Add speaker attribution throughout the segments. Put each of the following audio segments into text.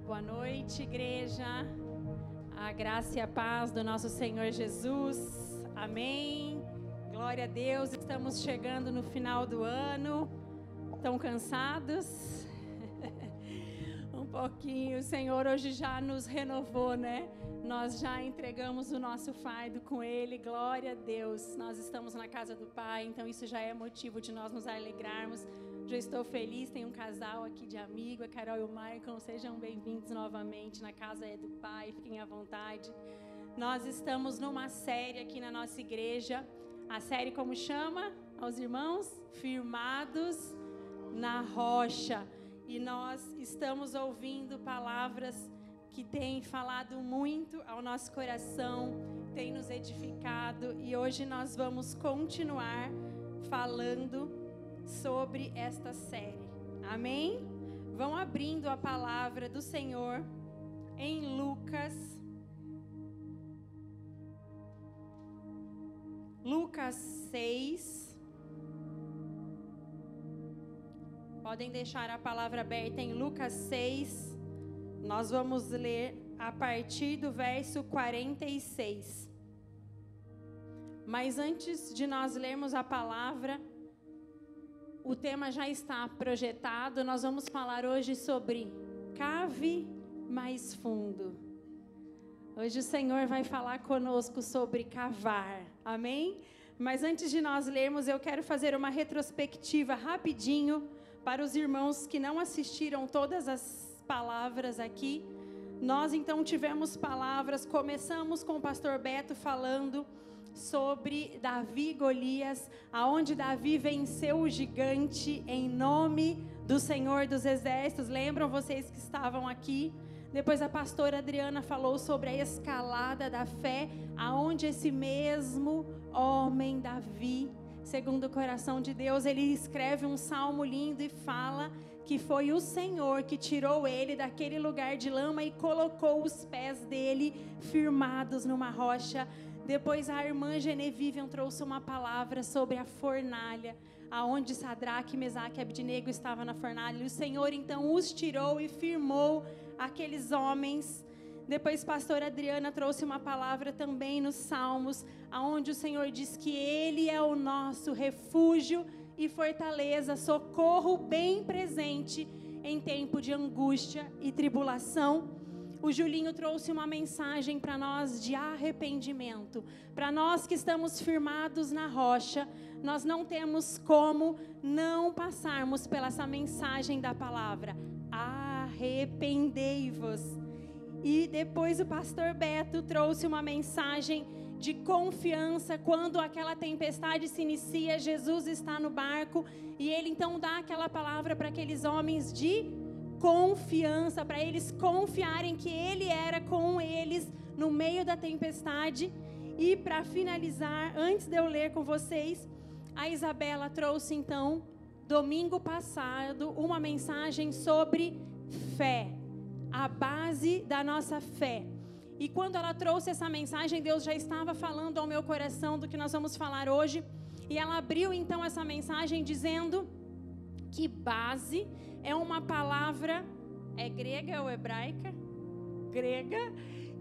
Speaker 1: Boa noite, igreja. A graça e a paz do nosso Senhor Jesus. Amém. Glória a Deus. Estamos chegando no final do ano. Estão cansados? Um pouquinho. O Senhor hoje já nos renovou, né? Nós já entregamos o nosso fardo com Ele. Glória a Deus. Nós estamos na casa do Pai, então isso já é motivo de nós nos alegrarmos. Já estou feliz, tem um casal aqui de amigo, a Carol e o Maicon, sejam bem-vindos novamente na casa do Pai, fiquem à vontade. Nós estamos numa série aqui na nossa igreja, a série como chama aos irmãos? Firmados na rocha. E nós estamos ouvindo palavras que têm falado muito ao nosso coração, têm nos edificado, e hoje nós vamos continuar falando sobre esta série. Amém? Vão abrindo a palavra do Senhor em Lucas 6. Podem deixar a palavra aberta em Lucas 6. Nós vamos ler a partir do verso 46. Mas antes de nós lermos a palavra, o tema já está projetado. Nós vamos falar hoje sobre cave mais fundo. Hoje o Senhor vai falar conosco sobre cavar. Amém? Mas antes de nós lermos, eu quero fazer uma retrospectiva rapidinho para os irmãos que não assistiram todas as palavras aqui. Nós então tivemos palavras, começamos com o pastor Beto falando sobre Davi e Golias, aonde Davi venceu o gigante em nome do Senhor dos Exércitos. Lembram vocês que estavam aqui? Depois a pastora Adriana falou sobre a escalada da fé, aonde esse mesmo homem Davi, segundo o coração de Deus, ele escreve um salmo lindo e fala que foi o Senhor que tirou ele daquele lugar de lama e colocou os pés dele firmados numa rocha. Depois a irmã Genevieve trouxe uma palavra sobre a fornalha, aonde Sadraque, Mesaque e Abdinego estavam na fornalha. E o Senhor então os tirou e firmou aqueles homens. Depois pastora Adriana trouxe uma palavra também nos Salmos, aonde o Senhor diz que Ele é o nosso refúgio e fortaleza, socorro bem presente em tempo de angústia e tribulação. O Julinho trouxe uma mensagem para nós de arrependimento. Para nós que estamos firmados na rocha, nós não temos como não passarmos pela essa mensagem da palavra. Arrependei-vos. E depois o pastor Beto trouxe uma mensagem de confiança. Quando aquela tempestade se inicia, Jesus está no barco e ele então dá aquela palavra para aqueles homens de confiança, para eles confiarem que Ele era com eles no meio da tempestade. E para finalizar, antes de eu ler com vocês, a Isabela trouxe então, domingo passado, uma mensagem sobre fé, a base da nossa fé. E quando ela trouxe essa mensagem, Deus já estava falando ao meu coração do que nós vamos falar hoje, e ela abriu então essa mensagem dizendo que base é uma palavra, é grega ou hebraica? Grega,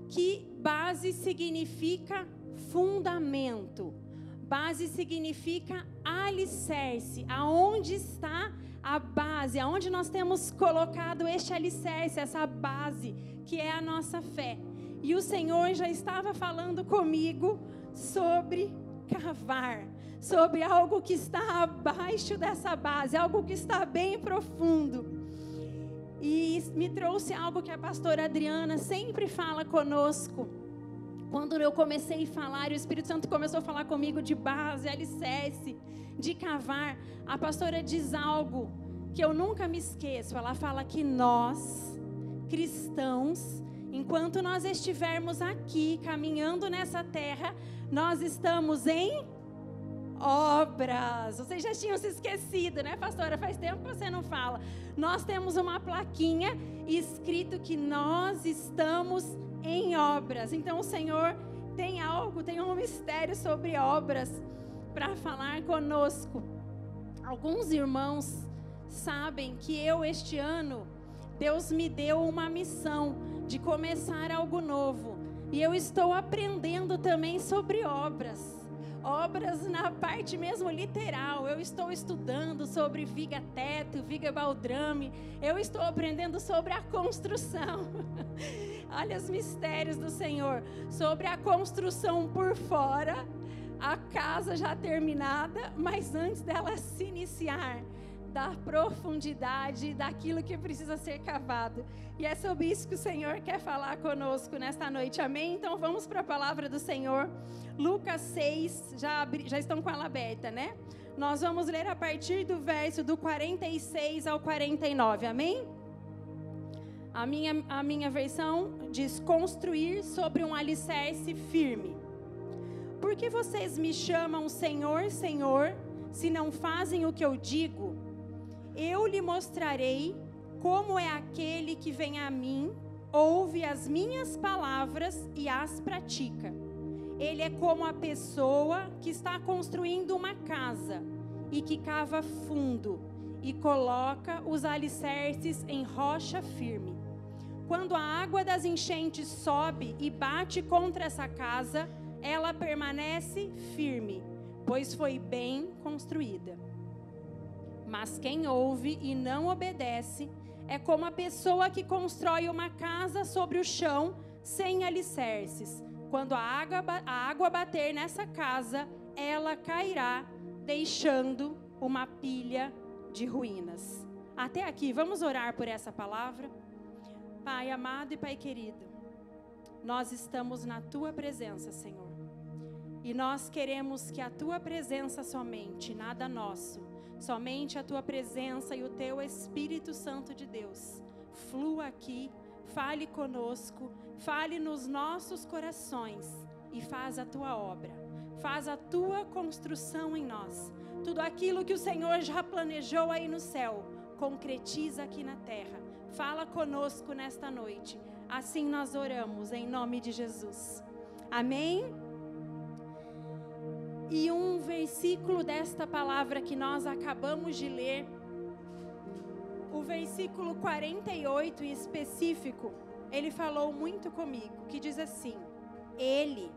Speaker 1: que base significa fundamento. Base significa alicerce. Aonde está a base? Aonde nós temos colocado este alicerce, essa base, que é a nossa fé. E o Senhor já estava falando comigo sobre cavar, sobre algo que está abaixo dessa base, algo que está bem profundo. E me trouxe algo que a pastora Adriana sempre fala conosco. Quando eu comecei a falar, e o Espírito Santo começou a falar comigo de base, alicerce, de cavar, a pastora diz algo que eu nunca me esqueço. Ela fala que nós, cristãos, enquanto nós estivermos aqui, caminhando nessa terra, nós estamos em obras. Vocês já tinham se esquecido, né, pastora? Faz tempo que você não fala. Nós temos uma plaquinha escrito que nós estamos em obras. Então o Senhor tem algo, tem um mistério sobre obras para falar conosco. Alguns irmãos sabem que eu este ano Deus me deu uma missão de começar algo novo. E eu estou aprendendo também sobre obras. Obras na parte mesmo literal. Eu estou estudando sobre viga teto, viga baldrame. Eu estou aprendendo sobre a construção. Olha os mistérios do Senhor. Sobre a construção por fora, a casa já terminada, mas antes dela se iniciar, da profundidade daquilo que precisa ser cavado. E é sobre isso que o Senhor quer falar conosco nesta noite, amém? Então vamos para a palavra do Senhor. Lucas 6, já estão com ela aberta, né? Nós vamos ler a partir do verso do 46 ao 49, amém? A minha versão diz: construir sobre um alicerce firme. Por que vocês me chamam Senhor, Senhor, se não fazem o que eu digo? Eu lhe mostrarei como é aquele que vem a mim, ouve as minhas palavras e as pratica. Ele é como a pessoa que está construindo uma casa e que cava fundo e coloca os alicerces em rocha firme. Quando a água das enchentes sobe e bate contra essa casa, ela permanece firme, pois foi bem construída. Mas quem ouve e não obedece é como a pessoa que constrói uma casa sobre o chão sem alicerces. Quando a água bater nessa casa, ela cairá, deixando uma pilha de ruínas. Até aqui, vamos orar por essa palavra? Pai amado e Pai querido, nós estamos na Tua presença, Senhor. E nós queremos que a Tua presença somente, nada nosso, somente a Tua presença e o Teu Espírito Santo de Deus flua aqui, fale conosco, fale nos nossos corações e faz a Tua obra, faz a Tua construção em nós. Tudo aquilo que o Senhor já planejou aí no céu, concretiza aqui na terra. Fala conosco nesta noite. Assim nós oramos em nome de Jesus. Amém? E um versículo desta palavra que nós acabamos de ler, o versículo 48 em específico, ele falou muito comigo, que diz assim: Ele,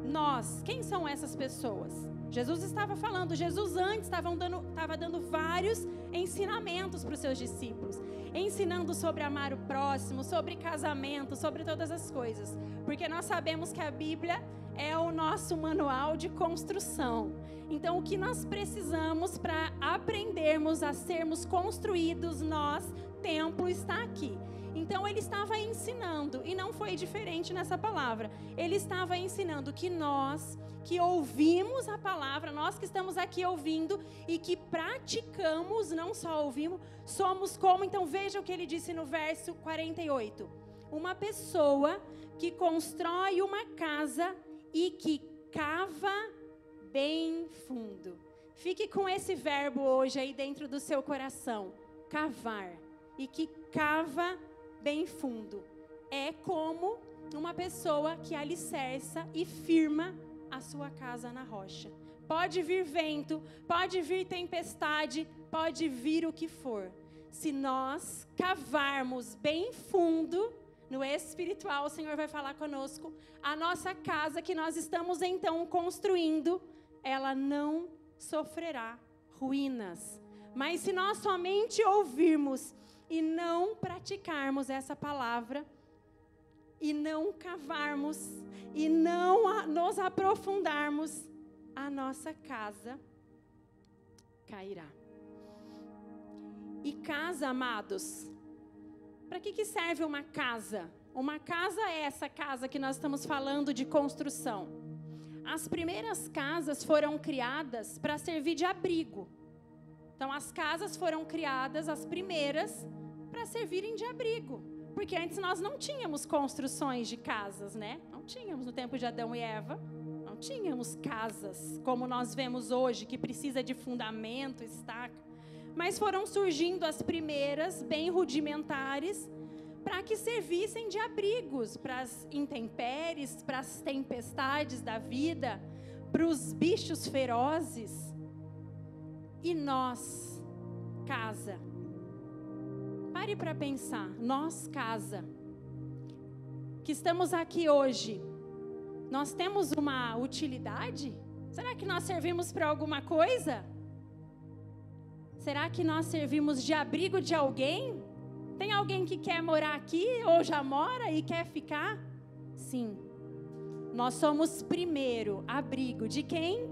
Speaker 1: nós, quem são essas pessoas? Jesus estava falando, Jesus antes estava dando vários ensinamentos para os seus discípulos, ensinando sobre amar o próximo, sobre casamento, sobre todas as coisas, porque nós sabemos que a Bíblia é o nosso manual de construção. Então, o que nós precisamos para aprendermos a sermos construídos, nós, templo, está aqui. Então, ele estava ensinando, e não foi diferente nessa palavra. Ele estava ensinando que nós, que ouvimos a palavra, nós que estamos aqui ouvindo e que praticamos, não só ouvimos, somos como, então veja o que ele disse no verso 48. Uma pessoa que constrói uma casa e que cava bem fundo. Fique com esse verbo hoje aí dentro do seu coração. Cavar. E que cava bem fundo. É como uma pessoa que alicerça e firma a sua casa na rocha. Pode vir vento, pode vir tempestade, pode vir o que for. Se nós cavarmos bem fundo, no espiritual, o Senhor vai falar conosco, a nossa casa que nós estamos então construindo, ela não sofrerá ruínas. Mas se nós somente ouvirmos e não praticarmos essa palavra, e não cavarmos, e não nos aprofundarmos, a nossa casa cairá. E casa, amados, para que serve uma casa? Uma casa é essa casa que nós estamos falando de construção. As primeiras casas foram criadas para servir de abrigo. Então, as casas foram criadas, as primeiras, para servirem de abrigo. Porque antes nós não tínhamos construções de casas, né? Não tínhamos no tempo de Adão e Eva. Não tínhamos casas como nós vemos hoje, que precisa de fundamento, estaca. Mas foram surgindo as primeiras, bem rudimentares, para que servissem de abrigos para as intempéries, para as tempestades da vida, para os bichos ferozes. E nós, casa, Pare para pensar, nós casa, que estamos aqui hoje, nós temos uma utilidade? Será que nós servimos para alguma coisa? Será que nós servimos de abrigo de alguém? Tem alguém que quer morar aqui ou já mora e quer ficar? Sim. Nós somos primeiro abrigo de quem?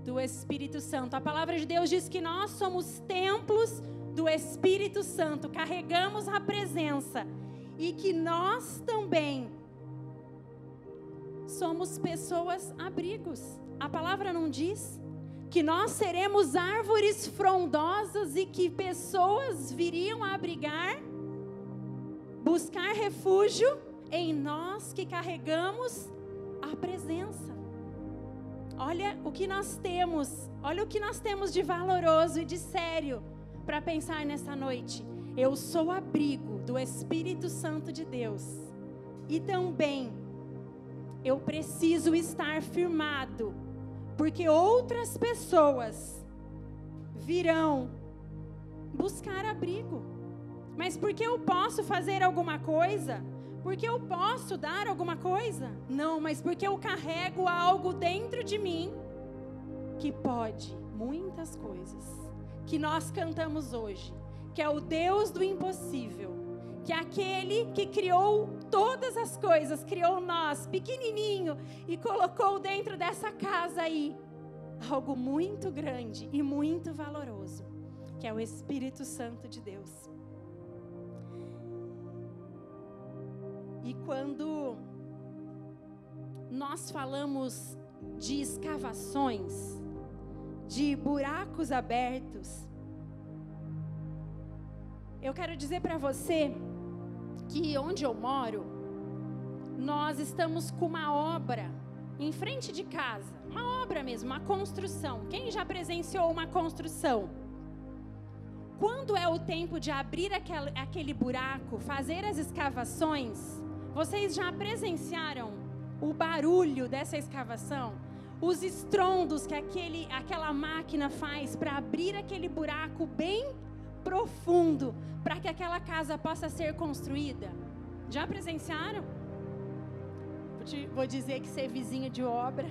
Speaker 1: Do Espírito Santo. A palavra de Deus diz que nós somos templos do Espírito Santo, carregamos a presença e que nós também somos pessoas abrigos. A palavra não diz que nós seremos árvores frondosas e que pessoas viriam a abrigar, buscar refúgio em nós que carregamos a presença. Olha o que nós temos, olha o que nós temos de valoroso e de sério para pensar nessa noite. Eu sou abrigo do Espírito Santo de Deus e também eu preciso estar firmado, porque outras pessoas virão buscar abrigo. Mas porque eu posso fazer alguma coisa? Porque eu posso dar alguma coisa? Não, mas porque eu carrego algo dentro de mim que pode muitas coisas. Que nós cantamos hoje, que é o Deus do impossível, que é aquele que criou todas as coisas, criou nós, pequenininho, e colocou dentro dessa casa aí, algo muito grande e muito valoroso, que é o Espírito Santo de Deus. E quando nós falamos de escavações, de buracos abertos, eu quero dizer para você que onde eu moro, nós estamos com uma obra em frente de casa, uma obra mesmo, uma construção. Quem já presenciou uma construção? Quando é o tempo de abrir aquele buraco, fazer as escavações, vocês já presenciaram o barulho dessa escavação? Os estrondos que aquela máquina faz para abrir aquele buraco bem profundo, para que aquela casa possa ser construída? Já presenciaram? Vou dizer que ser vizinho de obra.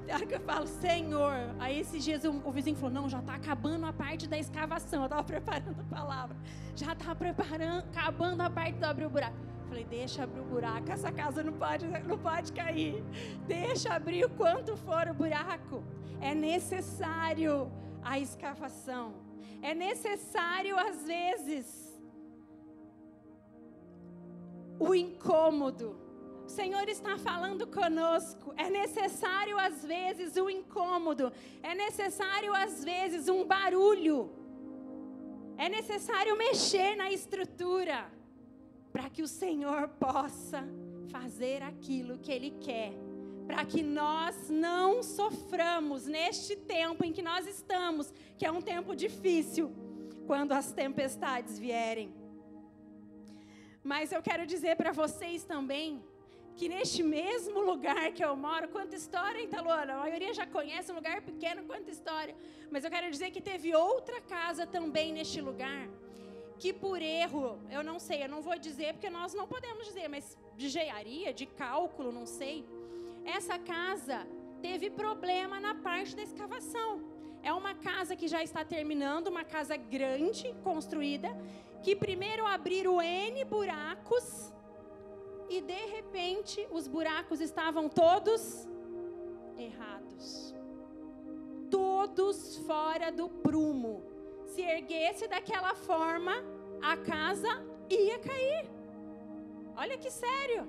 Speaker 1: Tem hora que eu falo, Senhor. Aí esses dias o vizinho falou, não, já está acabando a parte da escavação. Eu estava preparando a palavra. Já está acabando a parte de abrir o buraco. Falei, deixa abrir o buraco, essa casa não pode cair. Deixa abrir o quanto for o buraco. É necessário a escavação. É necessário, às vezes, o incômodo. O Senhor está falando conosco. É necessário, às vezes, o incômodo. É necessário, às vezes, um barulho. É necessário mexer na estrutura, para que o Senhor possa fazer aquilo que Ele quer, para que nós não soframos neste tempo em que nós estamos, que é um tempo difícil, quando as tempestades vierem. Mas eu quero dizer para vocês também, que neste mesmo lugar que eu moro, quanta história, hein, Taluana? A maioria já conhece, um lugar pequeno, quanta história. Mas eu quero dizer que teve outra casa também neste lugar, que por erro, eu não sei, eu não vou dizer porque nós não podemos dizer, mas de engenharia, de cálculo, não sei, essa casa teve problema na parte da escavação. É uma casa que já está terminando, uma casa grande, construída, que primeiro abriram N buracos e de repente os buracos estavam todos errados, todos fora do prumo. Se erguesse daquela forma, a casa ia cair. Olha que sério.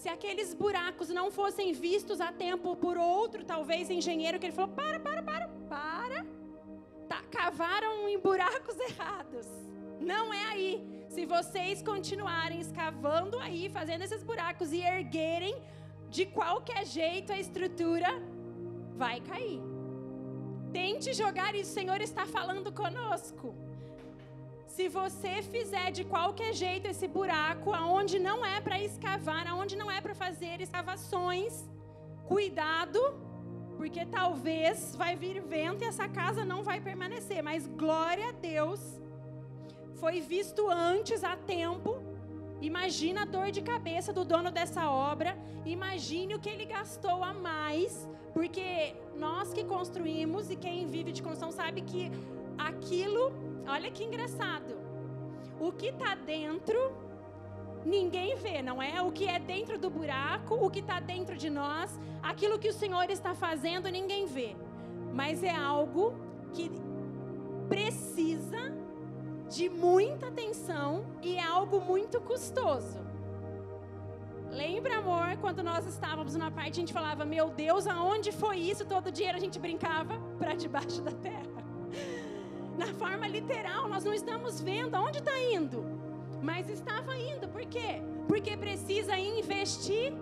Speaker 1: Se aqueles buracos não fossem vistos a tempo por outro, talvez engenheiro, que ele falou, para. Cavaram em buracos errados. Não é aí. Se vocês continuarem escavando aí, fazendo esses buracos e erguerem, de qualquer jeito a estrutura vai cair. Tente jogar isso, o Senhor está falando conosco. Se você fizer de qualquer jeito esse buraco, aonde não é para escavar, aonde não é para fazer escavações, cuidado, porque talvez vai vir vento e essa casa não vai permanecer. Mas glória a Deus foi visto antes, a tempo. Imagina a dor de cabeça do dono dessa obra. Imagine o que ele gastou a mais. Porque nós que construímos e quem vive de construção sabe que aquilo, olha que engraçado. O que está dentro, ninguém vê, não é? O que é dentro do buraco, o que está dentro de nós, aquilo que o Senhor está fazendo, ninguém vê. Mas é algo que precisa de muita atenção e é algo muito custoso. Lembra, amor, quando nós estávamos numa parte, a gente falava, meu Deus, aonde foi isso? Todo dia a gente brincava para debaixo da terra. Na forma literal, nós não estamos vendo aonde está indo. Mas estava indo, por quê? Porque precisa investimento.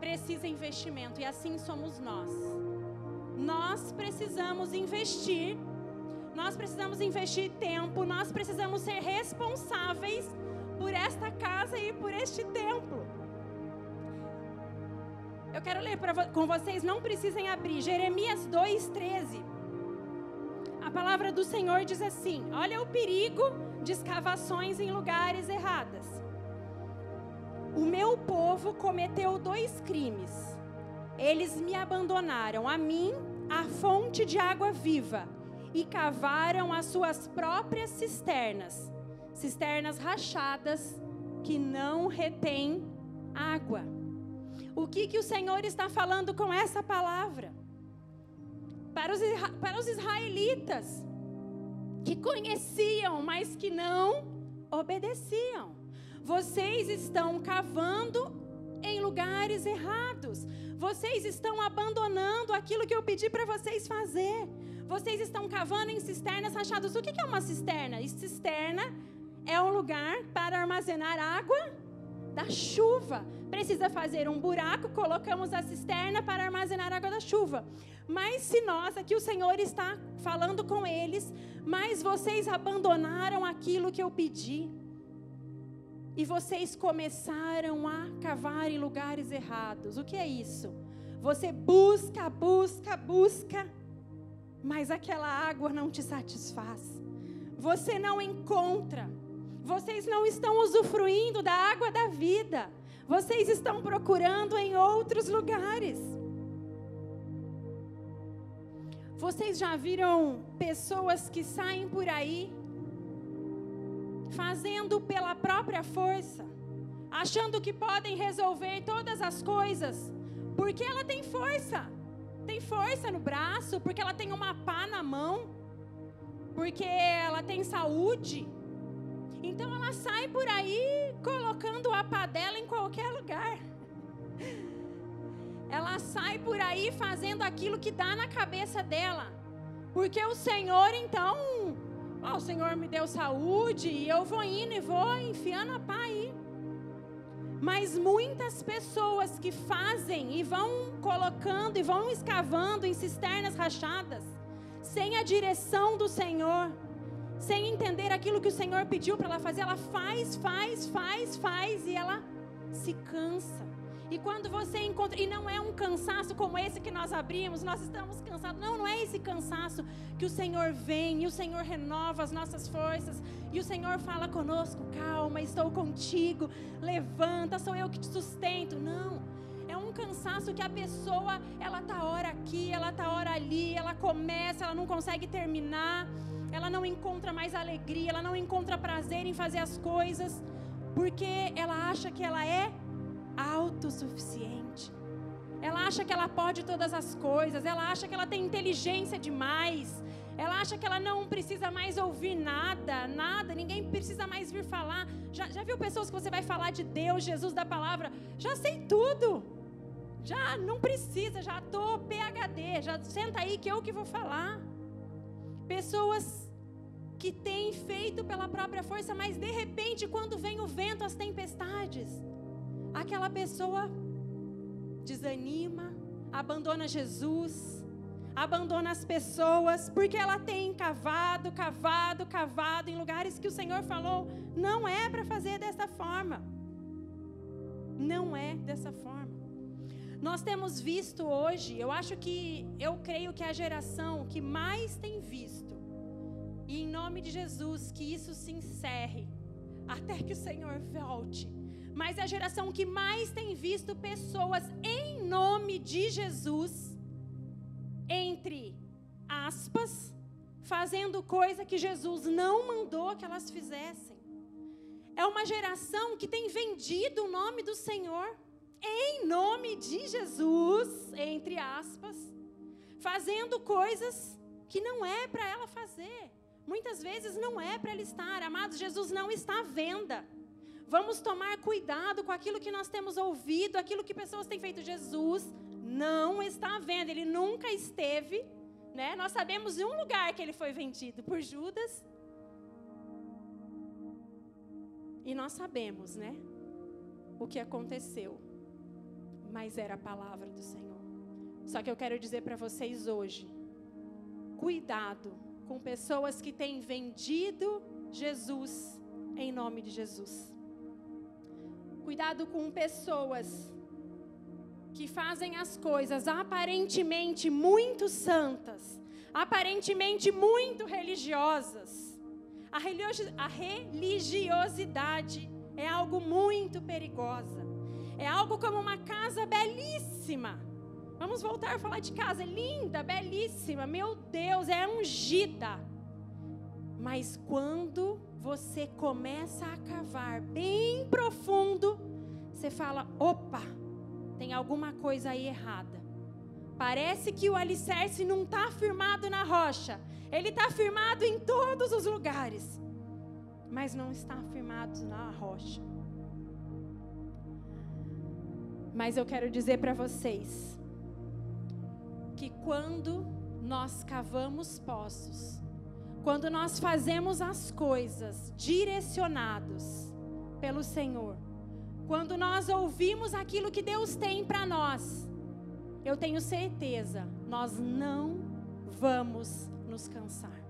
Speaker 1: Precisa investimento, e assim somos nós. Nós precisamos investir tempo, nós precisamos ser responsáveis por esta casa e por este templo. Eu quero ler com vocês, não precisem abrir, Jeremias 2:13. A palavra do Senhor diz assim: olha o perigo de escavações em lugares errados. O meu povo cometeu 2 crimes. Eles me abandonaram, a mim, a fonte de água viva, e cavaram as suas próprias cisternas, cisternas rachadas que não retêm água. O que o Senhor está falando com essa palavra? Para os israelitas, que conheciam, mas que não obedeciam. Vocês estão cavando em lugares errados. Vocês estão abandonando aquilo que eu pedi para vocês fazer. Vocês estão cavando em cisternas rachadas. O que é uma cisterna? Cisterna é um lugar para armazenar água da chuva. Precisa fazer um buraco, colocamos a cisterna para armazenar a água da chuva. Mas se nós, aqui o Senhor está falando com eles, mas vocês abandonaram aquilo que eu pedi. E vocês começaram a cavar em lugares errados. O que é isso? Você busca, mas aquela água não te satisfaz. Você não encontra. Vocês não estão usufruindo da água da vida. Vocês estão procurando em outros lugares. Vocês já viram pessoas que saem por aí fazendo pela própria força, achando que podem resolver todas as coisas, porque ela tem força no braço, porque ela tem uma pá na mão, porque ela tem saúde. Então ela sai por aí colocando a pá dela em qualquer lugar. Ela sai por aí fazendo aquilo que dá na cabeça dela, porque o Senhor então... o Senhor me deu saúde e eu vou indo e vou enfiando a pá aí. Mas muitas pessoas que fazem e vão colocando e vão escavando em cisternas rachadas, sem a direção do Senhor, sem entender aquilo que o Senhor pediu para ela fazer, ela faz e ela se cansa. E quando você encontra, e não é um cansaço como esse que nós abrimos, nós estamos cansados, não é esse cansaço que o Senhor vem e o Senhor renova as nossas forças e o Senhor fala conosco, calma, estou contigo, levanta, sou eu que te sustento. Não, é um cansaço que a pessoa, ela tá hora aqui, ela tá hora ali, ela começa, ela não consegue terminar, ela não encontra mais alegria, ela não encontra prazer em fazer as coisas, porque ela acha que ela é autossuficiente. Ela acha que ela pode todas as coisas, ela acha que ela tem inteligência demais, ela acha que ela não precisa mais ouvir nada, ninguém precisa mais vir falar. Já viu pessoas que você vai falar de Deus, Jesus, da palavra? Já sei tudo, já não precisa, já estou PhD, já senta aí que eu que vou falar. Pessoas que têm feito pela própria força, mas de repente quando vem o vento, as tempestades, aquela pessoa desanima, abandona Jesus, abandona as pessoas, porque ela tem cavado em lugares que o Senhor falou, não é para fazer dessa forma. Não é dessa forma. Nós temos visto hoje, eu creio que a geração que mais tem visto E em nome de Jesus, que isso se encerre, até que o Senhor volte. Mas a geração que mais tem visto pessoas em nome de Jesus, entre aspas, fazendo coisa que Jesus não mandou que elas fizessem. É uma geração que tem vendido o nome do Senhor, em nome de Jesus, entre aspas, fazendo coisas que não é para ela fazer. Muitas vezes não é para ela estar. Amados, Jesus não está à venda. Vamos tomar cuidado com aquilo que nós temos ouvido, aquilo que pessoas têm feito. Jesus não está à venda, ele nunca esteve, né? Nós sabemos de um lugar que ele foi vendido, por Judas. E nós sabemos, né, o que aconteceu. Mas era a palavra do Senhor. Só que eu quero dizer para vocês hoje, cuidado com pessoas que têm vendido Jesus em nome de Jesus. Cuidado com pessoas que fazem as coisas aparentemente muito santas, aparentemente muito religiosas. A religiosidade é algo muito perigosa. É algo como uma casa belíssima. Vamos voltar a falar de casa linda, belíssima. Meu Deus, é ungida. Mas quando você começa a cavar bem profundo, você fala, opa, tem alguma coisa aí errada. Parece que o alicerce não está firmado na rocha. Ele está firmado em todos os lugares, mas não está firmado na rocha. Mas eu quero dizer para vocês que quando nós cavamos poços, quando nós fazemos as coisas direcionados pelo Senhor, quando nós ouvimos aquilo que Deus tem para nós, eu tenho certeza, nós não vamos nos cansar.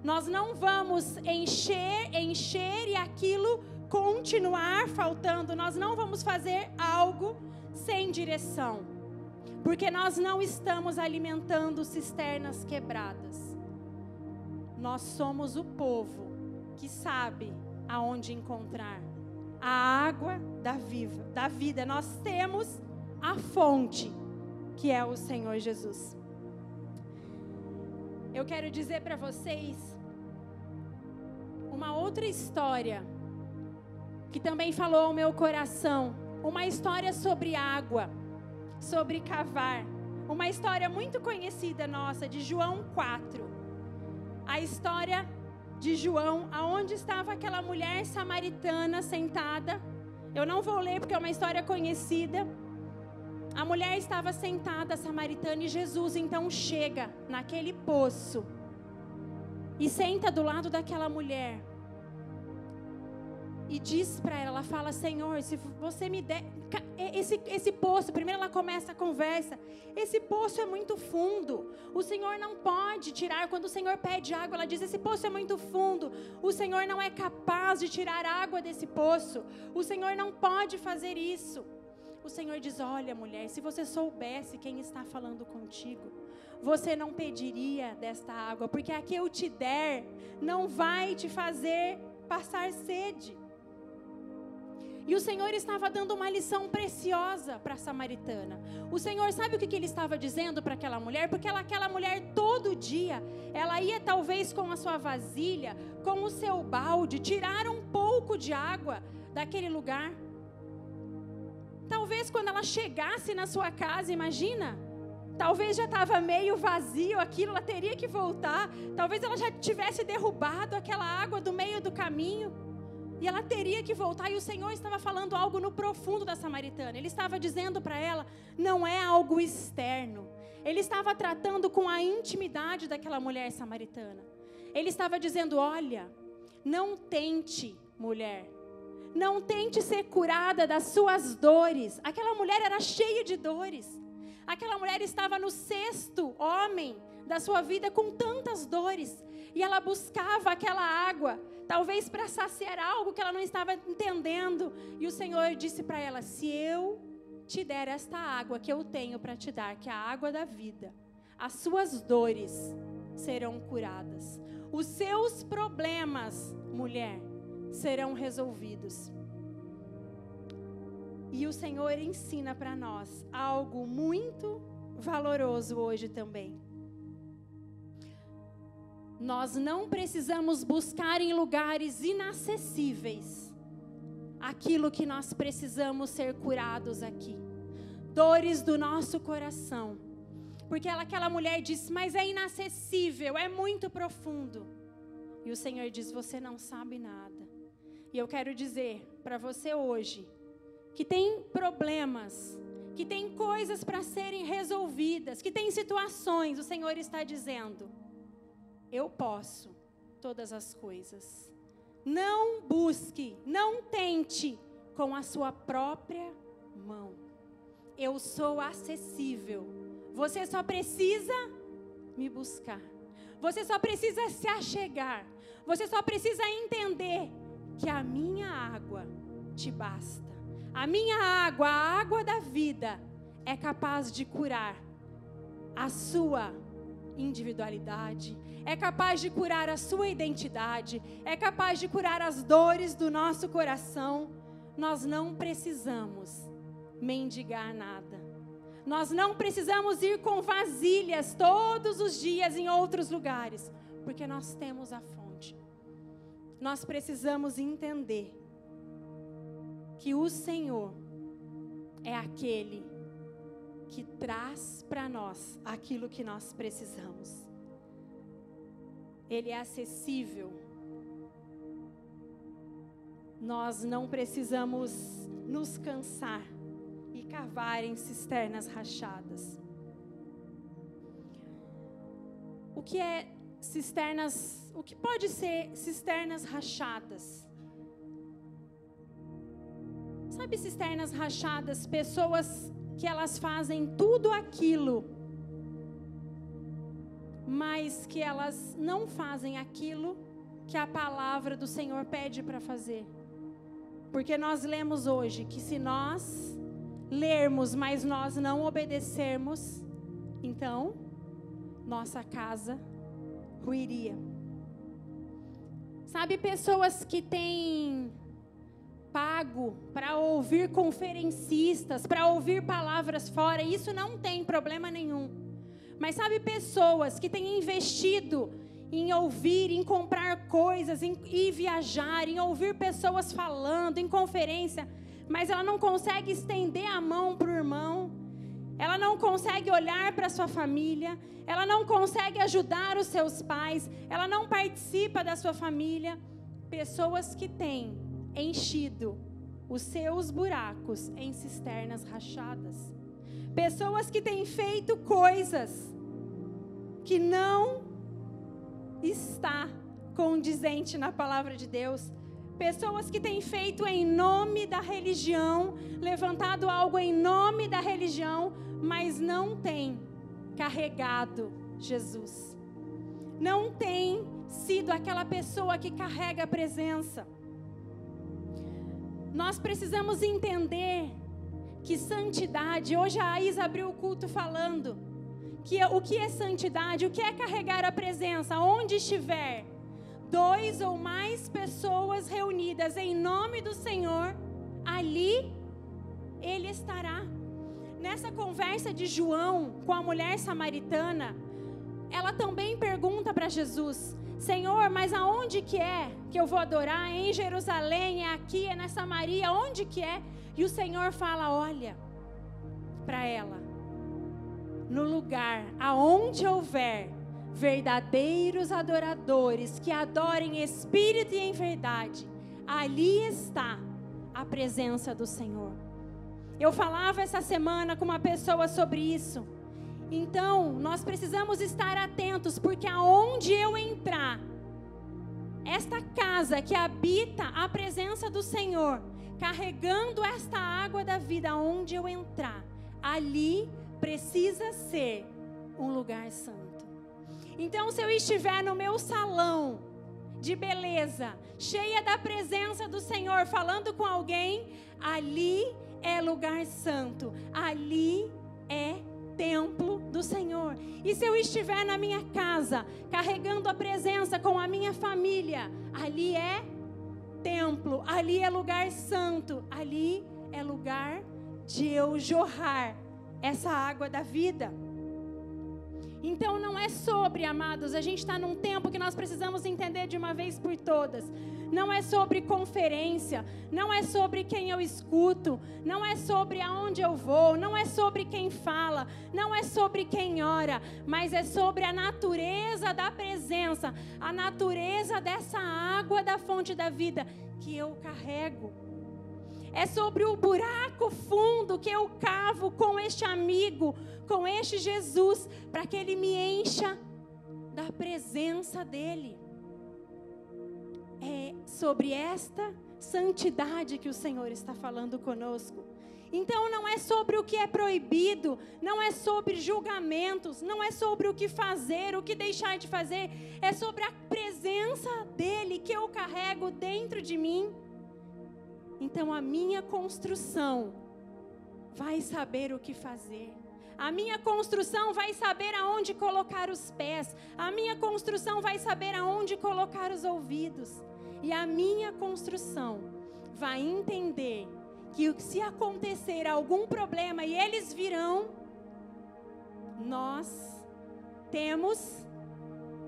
Speaker 1: Nós não vamos encher e aquilo continuar faltando. Nós não vamos fazer algo sem direção, porque nós não estamos alimentando cisternas quebradas. Nós somos o povo que sabe aonde encontrar a água da vida. Nós temos a fonte, que é o Senhor Jesus. Eu quero dizer para vocês uma outra história que também falou ao meu coração. Uma história sobre água, sobre cavar. Uma história muito conhecida nossa, de João 4. A história de João, aonde estava aquela mulher samaritana sentada. Eu não vou ler porque é uma história conhecida. A mulher estava sentada, samaritana, e Jesus então chega naquele poço e senta do lado daquela mulher e diz para ela, fala, Senhor, se você me der esse poço, primeiro ela começa a conversa, esse poço é muito fundo, o Senhor não pode tirar. Quando o Senhor pede água, ela diz, esse poço é muito fundo, o Senhor não é capaz de tirar água desse poço, o Senhor não pode fazer isso. O Senhor diz, olha mulher, se você soubesse quem está falando contigo, você não pediria desta água, porque a que eu te der não vai te fazer passar sede. E o Senhor estava dando uma lição preciosa para a samaritana. O Senhor, sabe o que ele estava dizendo para aquela mulher? Porque aquela mulher todo dia, ela ia talvez com a sua vasilha, com o seu balde, tirar um pouco de água daquele lugar. Talvez quando ela chegasse na sua casa, imagina, talvez já estava meio vazio aquilo, ela teria que voltar. Talvez ela já tivesse derrubado aquela água do meio do caminho. E ela teria que voltar, e o Senhor estava falando algo no profundo da samaritana. Ele estava dizendo para ela, não é algo externo. Ele estava tratando com a intimidade daquela mulher samaritana. Ele estava dizendo, olha, não tente, mulher, não tente ser curada das suas dores. Aquela mulher era cheia de dores. Aquela mulher estava no 6º homem da sua vida com tantas dores. E ela buscava aquela água, talvez para saciar algo que ela não estava entendendo. E o Senhor disse para ela, se eu te der esta água que eu tenho para te dar, que é a água da vida, as suas dores serão curadas. Os seus problemas, mulher, serão resolvidos. E o Senhor ensina para nós algo muito valoroso hoje também. Nós não precisamos buscar em lugares inacessíveis aquilo que nós precisamos ser curados aqui. Dores do nosso coração. Porque aquela mulher disse, mas é inacessível, é muito profundo. E o Senhor diz, você não sabe nada. E eu quero dizer para você hoje, que tem problemas, que tem coisas para serem resolvidas, que tem situações, o Senhor está dizendo, eu posso todas as coisas. Não busque, não tente com a sua própria mão. Eu sou acessível. Você só precisa me buscar. Você só precisa se achegar. Você só precisa entender que a minha água te basta. A minha água, a água da vida, é capaz de curar a sua individualidade, é capaz de curar a sua identidade, é capaz de curar as dores do nosso coração. Nós não precisamos mendigar nada. Nós não precisamos ir com vasilhas todos os dias em outros lugares, porque nós temos a fonte. Nós precisamos entender que o Senhor é aquele que traz para nós aquilo que nós precisamos. Ele é acessível. Nós não precisamos nos cansar e cavar em cisternas rachadas. O que é cisternas? O que pode ser cisternas rachadas? Sabe, cisternas rachadas, pessoas que elas fazem tudo aquilo, mas que elas não fazem aquilo que a palavra do Senhor pede para fazer. Porque nós lemos hoje que se nós lermos, mas nós não obedecermos, então nossa casa ruiria. Sabe, pessoas que têm pago para ouvir conferencistas, para ouvir palavras fora, isso não tem problema nenhum. Mas sabe, pessoas que têm investido em ouvir, em comprar coisas, em ir viajar, em ouvir pessoas falando, em conferência, mas ela não consegue estender a mão para o irmão, ela não consegue olhar para a sua família, ela não consegue ajudar os seus pais, ela não participa da sua família. Pessoas que têm enchido os seus buracos em cisternas rachadas. Pessoas que têm feito coisas que não está condizente na palavra de Deus. Pessoas que têm feito em nome da religião, levantado algo em nome da religião, mas não têm carregado Jesus. Não tem sido aquela pessoa que carrega a presença. Nós precisamos entender que santidade, hoje a Isa abriu o culto falando, que o que é santidade, o que é carregar a presença, onde estiver 2 ou mais pessoas reunidas em nome do Senhor, ali Ele estará. Nessa conversa de João com a mulher samaritana, ela também pergunta para Jesus, Senhor, mas aonde que é que eu vou adorar? É em Jerusalém, é aqui, é na Samaria, onde que é? E o Senhor fala, olha para ela, no lugar aonde houver verdadeiros adoradores que adorem em espírito e em verdade, ali está a presença do Senhor. Eu falava essa semana com uma pessoa sobre isso. Então, nós precisamos estar atentos, porque aonde eu entrar, esta casa que habita a presença do Senhor, carregando esta água da vida, aonde eu entrar, ali precisa ser um lugar santo. Então, se eu estiver no meu salão de beleza, cheia da presença do Senhor, falando com alguém, ali é lugar santo, ali é templo do Senhor. E se eu estiver na minha casa, carregando a presença com a minha família, ali é templo, ali é lugar santo, ali é lugar de eu jorrar essa água da vida. Então não é sobre, amados, a gente está num tempo que nós precisamos entender de uma vez por todas. Não é sobre conferência, não é sobre quem eu escuto, não é sobre aonde eu vou, não é sobre quem fala, não é sobre quem ora, mas é sobre a natureza da presença, a natureza dessa água da fonte da vida que eu carrego. É sobre o buraco fundo que eu cavo com este amigo, com este Jesus, para que Ele me encha da presença dEle. É sobre esta santidade que o Senhor está falando conosco. Então não é sobre o que é proibido, não é sobre julgamentos, não é sobre o que fazer, o que deixar de fazer, é sobre a presença dEle que eu carrego dentro de mim. Então a minha construção vai saber o que fazer. A minha construção vai saber aonde colocar os pés. A minha construção vai saber aonde colocar os ouvidos. E a minha construção vai entender que se acontecer algum problema, e eles virão, nós temos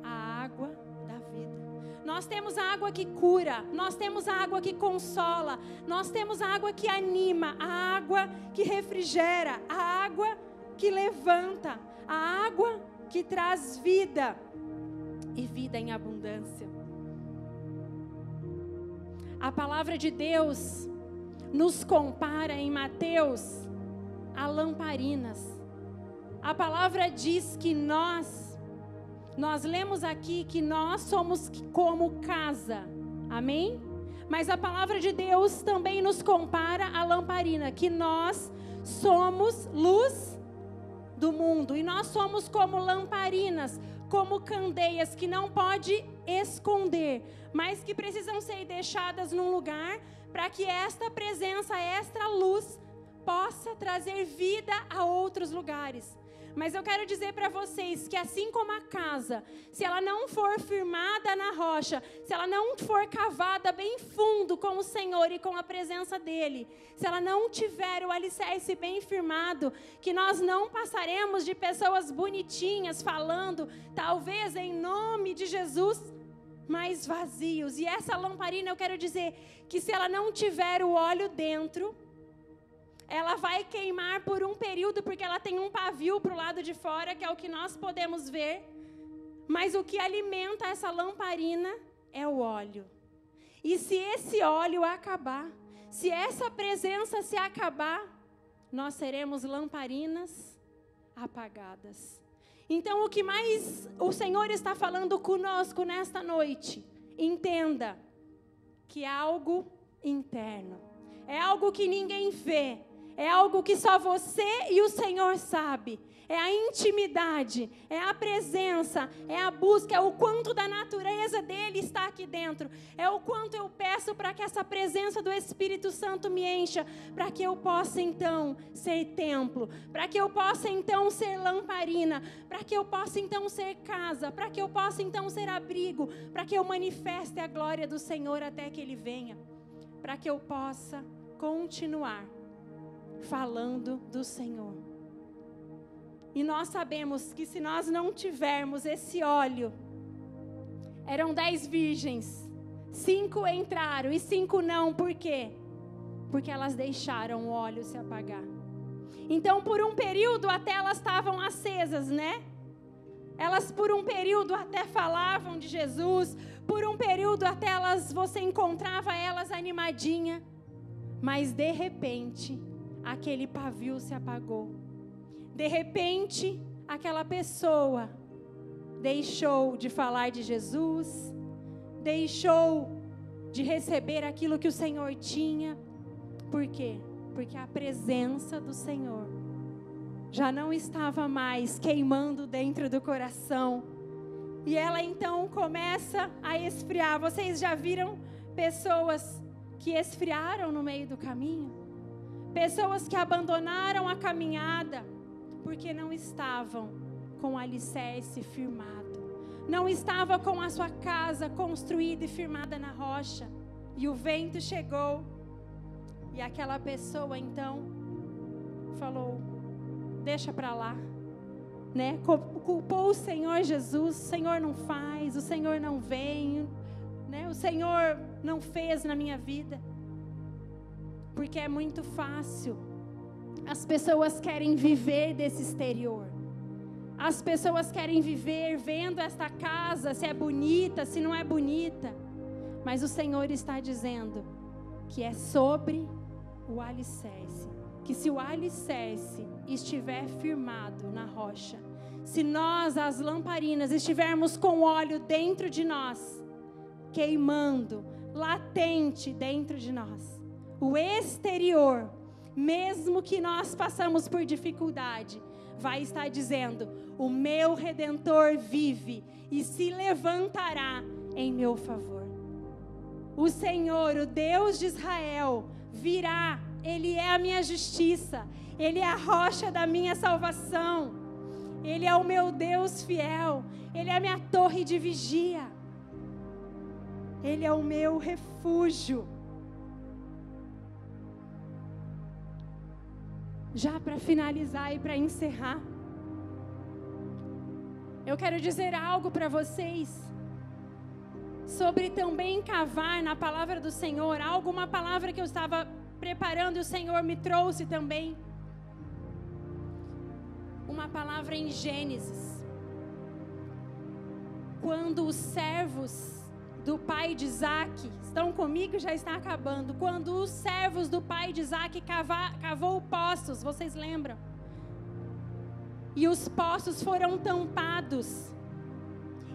Speaker 1: a água da vida. Nós temos a água que cura, nós temos a água que consola, nós temos a água que anima, a água que refrigera, a água que levanta, a água que traz vida e vida em abundância. A palavra de Deus nos compara em Mateus a lamparinas. A palavra diz que nós lemos aqui que nós somos como casa, amém? Mas a palavra de Deus também nos compara a lamparina, que nós somos luz do mundo, e nós somos como lamparinas, como candeias que não pode esconder, mas que precisam ser deixadas num lugar para que esta presença, esta luz possa trazer vida a outros lugares. Mas eu quero dizer para vocês que assim como a casa, se ela não for firmada na rocha, se ela não for cavada bem fundo com o Senhor e com a presença dEle, se ela não tiver o alicerce bem firmado, que nós não passaremos de pessoas bonitinhas falando, talvez em nome de Jesus, mas vazios. E essa lamparina, eu quero dizer que se ela não tiver o óleo dentro, ela vai queimar por um período, porque ela tem um pavio para o lado de fora, que é o que nós podemos ver. Mas o que alimenta essa lamparina é o óleo. E se esse óleo acabar, se essa presença se acabar, nós seremos lamparinas apagadas. Então o que mais o Senhor está falando conosco nesta noite, entenda que é algo interno. É algo que ninguém vê. É algo que só você e o Senhor sabe. É a intimidade, é a presença, é a busca, é o quanto da natureza dele está aqui dentro. É o quanto eu peço para que essa presença do Espírito Santo me encha, para que eu possa então ser templo, para que eu possa então ser lamparina, para que eu possa então ser casa, para que eu possa então ser abrigo, para que eu manifeste a glória do Senhor até que Ele venha, para que eu possa continuar falando do Senhor. E nós sabemos que se nós não tivermos esse óleo, eram 10 virgens, 5 entraram e 5 não, por quê? Porque elas deixaram o óleo se apagar. Então por um período até elas estavam acesas, né? Elas por um período até falavam de Jesus, por um período até você encontrava elas animadinha, mas de repente aquele pavio se apagou. De repente, aquela pessoa deixou de falar de Jesus, deixou de receber aquilo que o Senhor tinha. Por quê? Porque a presença do Senhor já não estava mais queimando dentro do coração. E ela então começa a esfriar. Vocês já viram pessoas que esfriaram no meio do caminho? Pessoas que abandonaram a caminhada Porque não estavam com o alicerce firmado. Não estava com a sua casa construída e firmada na rocha. E o vento chegou. E aquela pessoa então falou, deixa para lá. Né? Culpou o Senhor Jesus. O Senhor não faz, o Senhor não vem, né? O Senhor não fez na minha vida. Porque é muito fácil. As pessoas querem viver desse exterior. As pessoas querem viver vendo esta casa, se é bonita, se não é bonita. Mas o Senhor está dizendo que é sobre o alicerce. Que se o alicerce estiver firmado na rocha, se nós, as lamparinas, estivermos com óleo dentro de nós, queimando, latente dentro de nós, o exterior, mesmo que nós passamos por dificuldade, vai estar dizendo, o meu Redentor vive e se levantará em meu favor. O Senhor, o Deus de Israel, virá. Ele é a minha justiça. Ele é a rocha da minha salvação. Ele é o meu Deus fiel. Ele é a minha torre de vigia. Ele é o meu refúgio. Já para finalizar e para encerrar, eu quero dizer algo para vocês sobre também cavar na palavra do Senhor. Uma palavra que eu estava preparando e o Senhor me trouxe também. Uma palavra em Gênesis. Quando os servos do pai de Isaac, estão comigo? Já está acabando. Quando os servos do pai de Isaac cavou poços, vocês lembram? E os poços foram tampados.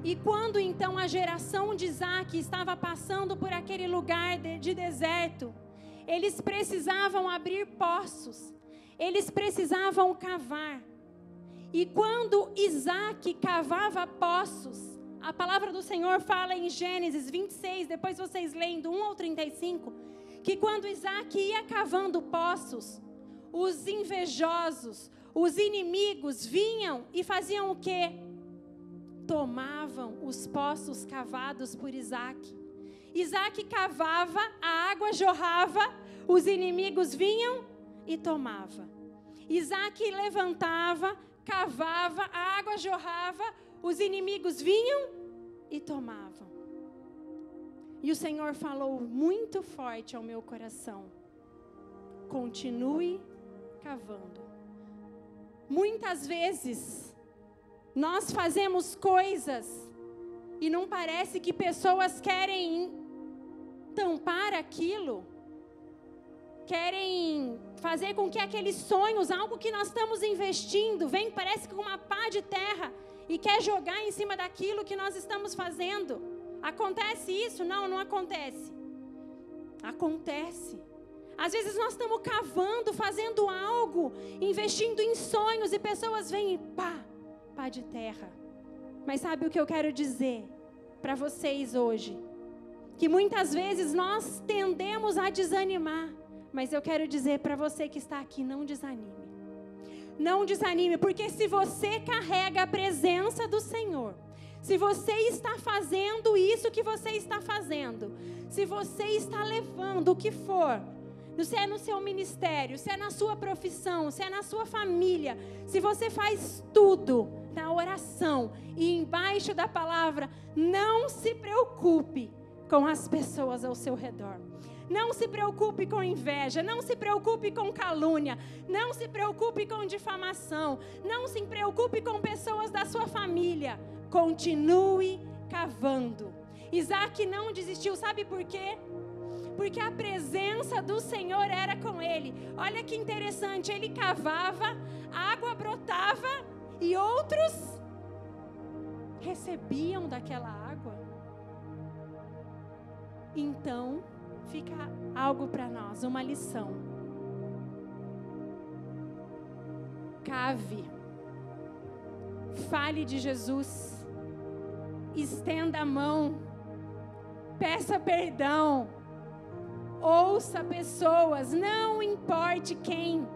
Speaker 1: E quando então a geração de Isaac estava passando por aquele lugar de deserto, eles precisavam abrir poços, eles precisavam cavar. E quando Isaac cavava poços, a palavra do Senhor fala em Gênesis 26, depois vocês leem do 1 ao 35, que quando Isaac ia cavando poços, os invejosos, os inimigos vinham e faziam o quê? Tomavam os poços cavados por Isaac. Isaac cavava, a água jorrava, os inimigos vinham e tomavam. Isaac levantava, cavava, a água jorrava, os inimigos vinham e tomavam. E o Senhor falou muito forte ao meu coração: continue cavando. Muitas vezes nós fazemos coisas e não parece que pessoas querem tampar aquilo, querem fazer com que aqueles sonhos, algo que nós estamos investindo, vem, parece que com uma pá de terra e quer jogar em cima daquilo que nós estamos fazendo. Acontece isso? Não, não acontece. Acontece. Às vezes nós estamos cavando, fazendo algo, investindo em sonhos e pessoas vêm e pá de terra. Mas sabe o que eu quero dizer para vocês hoje? Que muitas vezes nós tendemos a desanimar. Mas eu quero dizer para você que está aqui, não desanime. Não desanime, porque se você carrega a presença do Senhor, se você está fazendo isso que você está fazendo, se você está levando o que for, se é no seu ministério, se é na sua profissão, se é na sua família, se você faz tudo na oração e embaixo da palavra, não se preocupe com as pessoas ao seu redor. Não se preocupe com inveja, não se preocupe com calúnia, não se preocupe com difamação, não se preocupe com pessoas da sua família. Continue cavando. Isaac não desistiu, sabe por quê? Porque a presença do Senhor era com ele. Olha que interessante, ele cavava, a água brotava e outros recebiam daquela água. Então, fica algo para nós, uma lição. Cave, fale de Jesus, estenda a mão, peça perdão, ouça pessoas, não importe quem.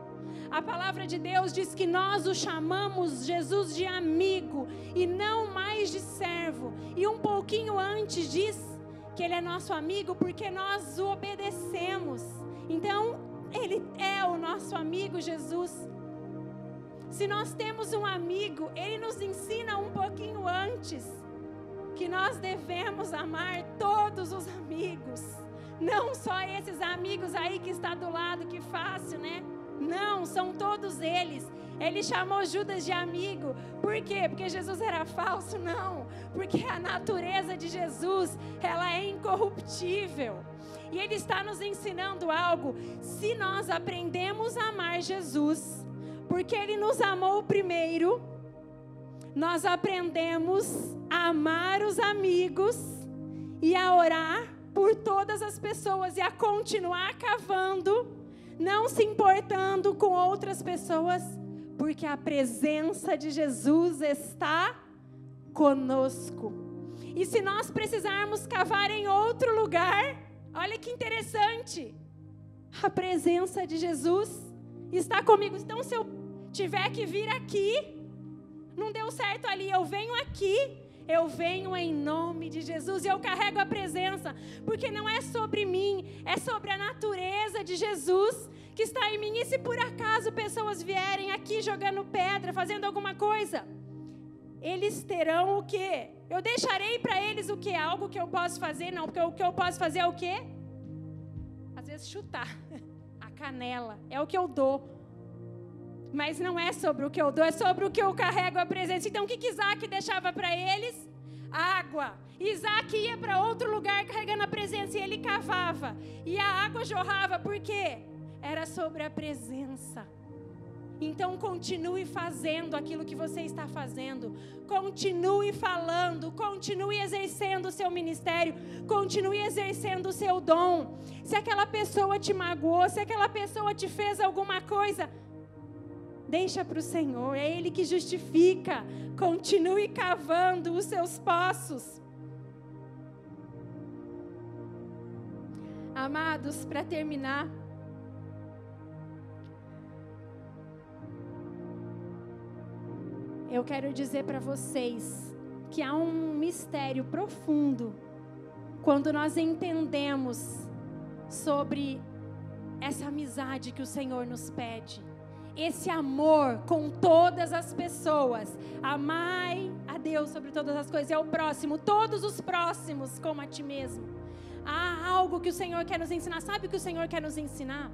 Speaker 1: A palavra de Deus diz que nós o chamamos Jesus de amigo e não mais de servo. E um pouquinho antes diz que ele é nosso amigo porque nós o obedecemos. Então, ele é o nosso amigo Jesus. Se nós temos um amigo, ele nos ensina um pouquinho antes que nós devemos amar todos os amigos. Não só esses amigos aí que está do lado, que fácil, né? Não, são todos eles. Ele chamou Judas de amigo. Por quê? Porque Jesus era falso? Não. Porque a natureza de Jesus, ela é incorruptível. E ele está nos ensinando algo. Se nós aprendemos a amar Jesus, porque ele nos amou primeiro, nós aprendemos a amar os amigos e a orar por todas as pessoas e a continuar cavando, não se importando com outras pessoas, porque a presença de Jesus está conosco. E se nós precisarmos cavar em outro lugar, olha que interessante, a presença de Jesus está comigo. Então, se eu tiver que vir aqui, não deu certo ali, eu venho aqui, eu venho em nome de Jesus e eu carrego a presença, porque não é sobre mim, é sobre a natureza de Jesus que está em mim. E se por acaso pessoas vierem aqui jogando pedra, fazendo alguma coisa, eles terão o quê? Eu deixarei para eles o quê? Algo que eu posso fazer? Não, porque o que eu posso fazer é o quê? Às vezes chutar a canela, é o que eu dou. Mas não é sobre o que eu dou, é sobre o que eu carrego a presença. Então, o que Isaac deixava para eles? Água. Isaac ia para outro lugar carregando a presença e ele cavava. E a água jorrava, por quê? Era sobre a presença. Então, continue fazendo aquilo que você está fazendo. Continue falando, continue exercendo o seu ministério, continue exercendo o seu dom. Se aquela pessoa te magoou, se aquela pessoa te fez alguma coisa, deixa para o Senhor, é Ele que justifica. Continue cavando os seus poços. Amados, para terminar, eu quero dizer para vocês que há um mistério profundo quando nós entendemos sobre essa amizade que o Senhor nos pede. Esse amor com todas as pessoas. Amai a Deus sobre todas as coisas. É o próximo, todos os próximos como a ti mesmo. Há algo que o Senhor quer nos ensinar. Sabe o que o Senhor quer nos ensinar?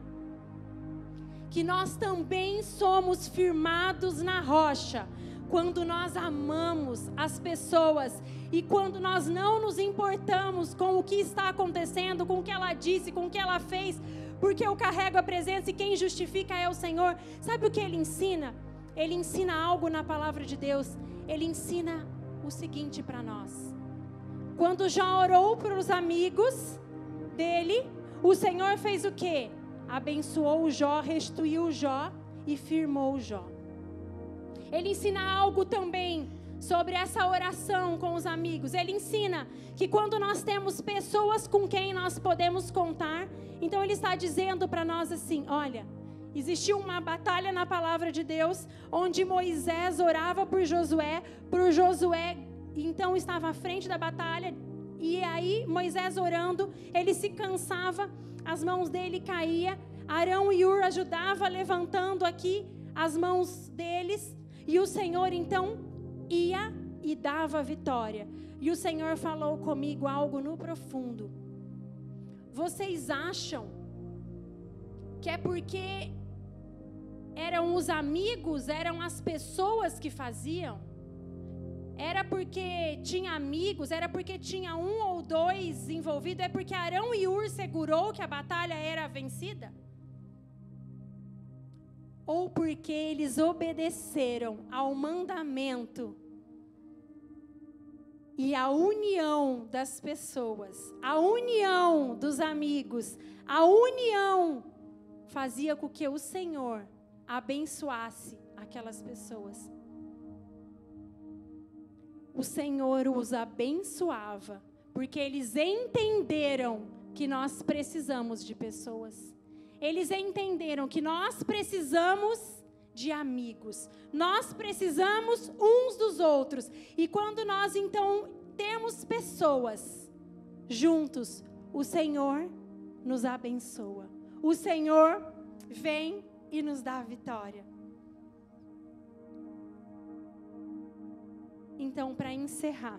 Speaker 1: Que nós também somos firmados na rocha quando nós amamos as pessoas e quando nós não nos importamos com o que está acontecendo, com o que ela disse, com o que ela fez, porque eu carrego a presença e quem justifica é o Senhor. Sabe o que Ele ensina? Ele ensina algo na palavra de Deus. Ele ensina o seguinte para nós. Quando Jó orou para os amigos dele, o Senhor fez o quê? Abençoou o Jó, restituiu o Jó e firmou o Jó. Ele ensina algo também sobre essa oração com os amigos. Ele ensina que quando nós temos pessoas com quem nós podemos contar, então ele está dizendo para nós assim, olha, existiu uma batalha na palavra de Deus, onde Moisés orava por Josué, então estava à frente da batalha, e aí Moisés orando, ele se cansava, as mãos dele caíam, Arão e Hur ajudavam levantando aqui as mãos deles, e o Senhor então ia e dava a vitória. E o Senhor falou comigo algo no profundo. Vocês acham que é porque eram os amigos, eram as pessoas que faziam? Era porque tinha amigos, era porque tinha um ou dois envolvidos, é porque Arão e Hur segurou que a batalha era vencida? Ou porque eles obedeceram ao mandamento e a união das pessoas, a união dos amigos, a união fazia com que o Senhor abençoasse aquelas pessoas. O Senhor os abençoava, porque eles entenderam que nós precisamos de pessoas. Eles entenderam que nós precisamos de amigos. Nós precisamos uns dos outros. E quando nós então temos pessoas juntos, o Senhor nos abençoa. O Senhor vem e nos dá a vitória. Então, para encerrar,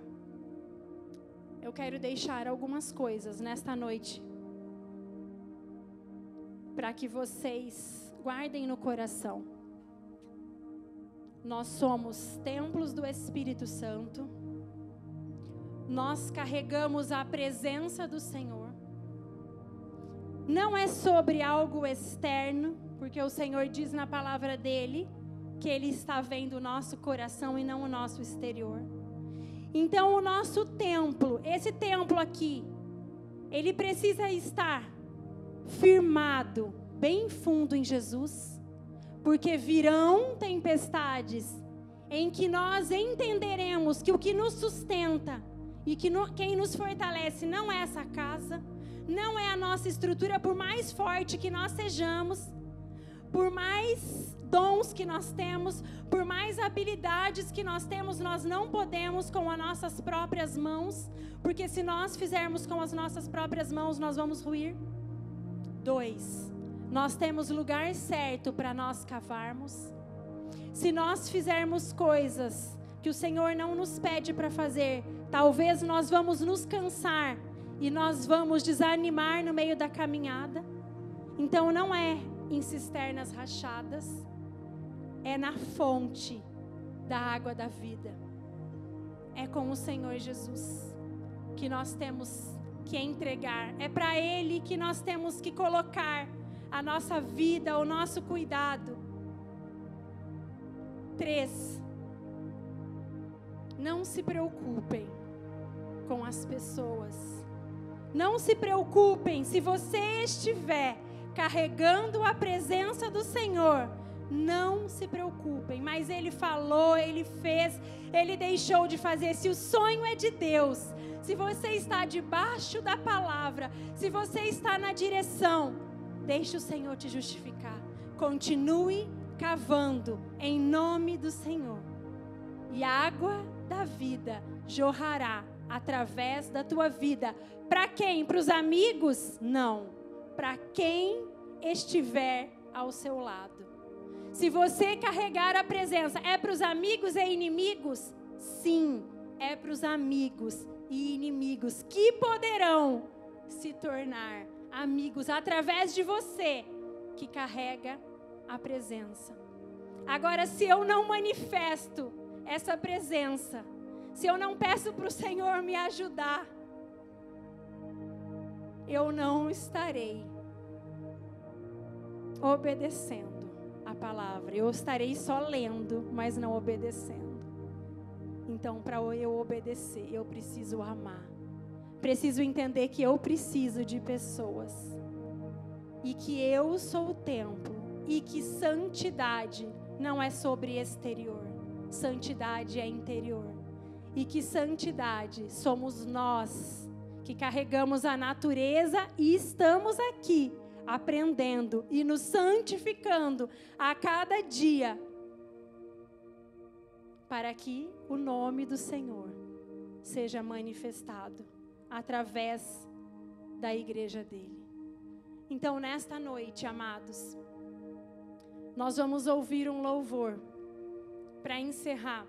Speaker 1: eu quero deixar algumas coisas nesta noite para que vocês guardem no coração. Nós somos templos do Espírito Santo. Nós carregamos a presença do Senhor. Não é sobre algo externo, porque o Senhor diz na palavra dele que Ele está vendo o nosso coração e não o nosso exterior. Então o nosso templo, esse templo aqui, ele precisa estar firmado bem fundo em Jesus, porque virão tempestades em que nós entenderemos que o que nos sustenta e que quem nos fortalece não é essa casa, não é a nossa estrutura, por mais forte que nós sejamos, por mais dons que nós temos, por mais habilidades que nós temos, nós não podemos com as nossas próprias mãos, porque se nós fizermos com as nossas próprias mãos, nós vamos ruir. 2, nós temos lugar certo para nós cavarmos. Se nós fizermos coisas que o Senhor não nos pede para fazer, talvez nós vamos nos cansar e nós vamos desanimar no meio da caminhada. Então não é em cisternas rachadas, é na fonte da água da vida. É com o Senhor Jesus que nós temos que entregar. É para Ele que nós temos que colocar a nossa vida, o nosso cuidado. 3, não se preocupem com as pessoas. Não se preocupem se você estiver carregando a presença do Senhor. Não se preocupem, mas Ele falou, Ele fez, Ele deixou de fazer. Se o sonho é de Deus, se você está debaixo da palavra, se você está na direção, deixe o Senhor te justificar. Continue cavando em nome do Senhor, e a água da vida jorrará através da tua vida. Para quem? Para os amigos? Não. Para quem estiver ao seu lado. Se você carregar a presença, é para os amigos e inimigos? Sim, é para os amigos e inimigos que poderão se tornar amigos através de você que carrega a presença. Agora, se eu não manifesto essa presença, se eu não peço para o Senhor me ajudar, eu não estarei obedecendo a palavra. Eu estarei só lendo, mas não obedecendo. Então, para eu obedecer, eu preciso amar. Preciso entender que eu preciso de pessoas. E que eu sou o templo. E que santidade não é sobre exterior. Santidade é interior. E que santidade somos nós, que carregamos a natureza e estamos aqui aprendendo e nos santificando a cada dia, para que o nome do Senhor seja manifestado através da igreja dele. Então, nesta noite, amados, nós vamos ouvir um louvor para encerrar.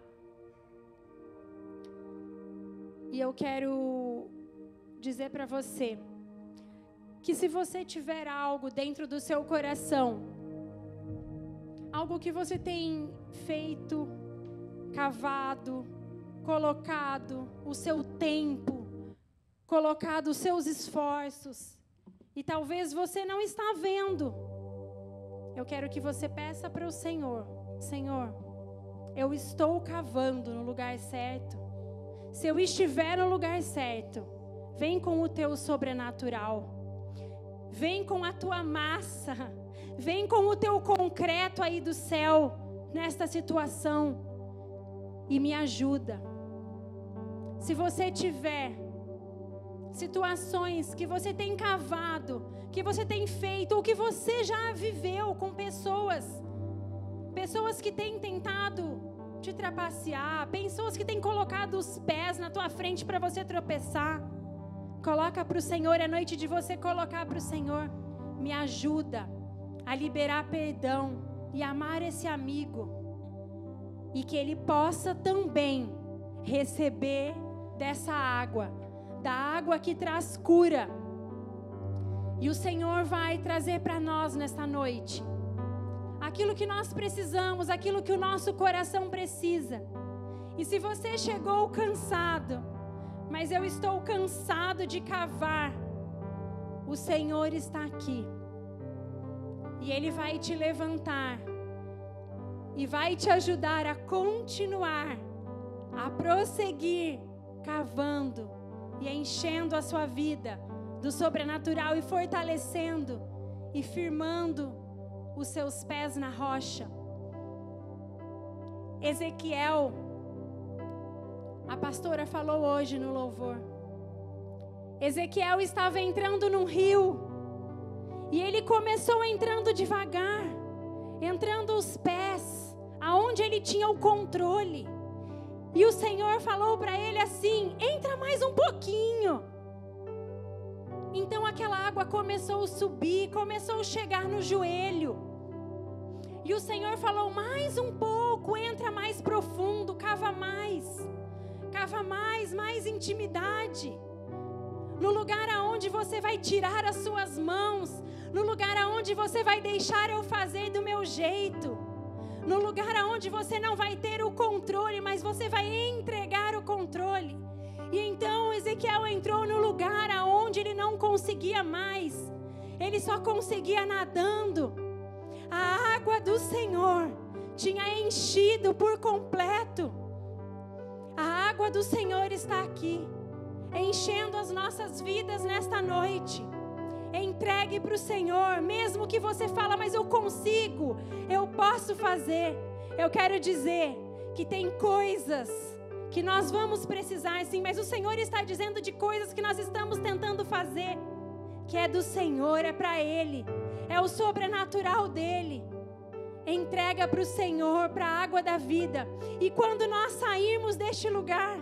Speaker 1: E eu quero dizer para você que se você tiver algo dentro do seu coração, algo que você tem feito, cavado, colocado o seu tempo, colocado os seus esforços, e talvez você não está vendo, eu quero que você peça para o Senhor: Senhor, eu estou cavando no lugar certo. Se eu estiver no lugar certo, vem com o teu sobrenatural. Vem com a tua massa, vem com o teu concreto aí do céu, nesta situação, e me ajuda. Se você tiver situações que você tem cavado, que você tem feito, ou que você já viveu com pessoas que têm tentado te trapacear, pessoas que têm colocado os pés na tua frente para você tropeçar. Coloca para o Senhor, é noite de você colocar para o Senhor: me ajuda a liberar perdão e amar esse amigo, e que ele possa também receber dessa água, da água que traz cura. E o Senhor vai trazer para nós nesta noite aquilo que nós precisamos, aquilo que o nosso coração precisa. E se você chegou cansado, mas eu estou cansado de cavar, o Senhor está aqui. E Ele vai te levantar e vai te ajudar a continuar, a prosseguir cavando e enchendo a sua vida do sobrenatural e fortalecendo e firmando os seus pés na rocha. Ezequiel, a pastora falou hoje no louvor. Ezequiel estava entrando num rio e ele começou entrando devagar, entrando os pés aonde ele tinha o controle. E o Senhor falou para ele assim: entra mais um pouquinho. Então aquela água começou a subir, começou a chegar no joelho. E o Senhor falou: mais um pouco, entra mais profundo, cava mais, mais intimidade. No lugar aonde você vai tirar as suas mãos, no lugar aonde você vai deixar eu fazer do meu jeito, no lugar aonde você não vai ter o controle, mas você vai entregar o controle. E então Ezequiel entrou no lugar aonde ele não conseguia mais, ele só conseguia nadando. A água do Senhor tinha enchido por completo. A água do Senhor está aqui, enchendo as nossas vidas nesta noite. Entregue para o Senhor, mesmo que você fala: mas eu consigo, eu posso fazer. Eu quero dizer que tem coisas que nós vamos precisar sim, mas o Senhor está dizendo de coisas que nós estamos tentando fazer, que é do Senhor, é para Ele, é o sobrenatural dEle. Entrega para o Senhor, para a água da vida. E quando nós sairmos deste lugar,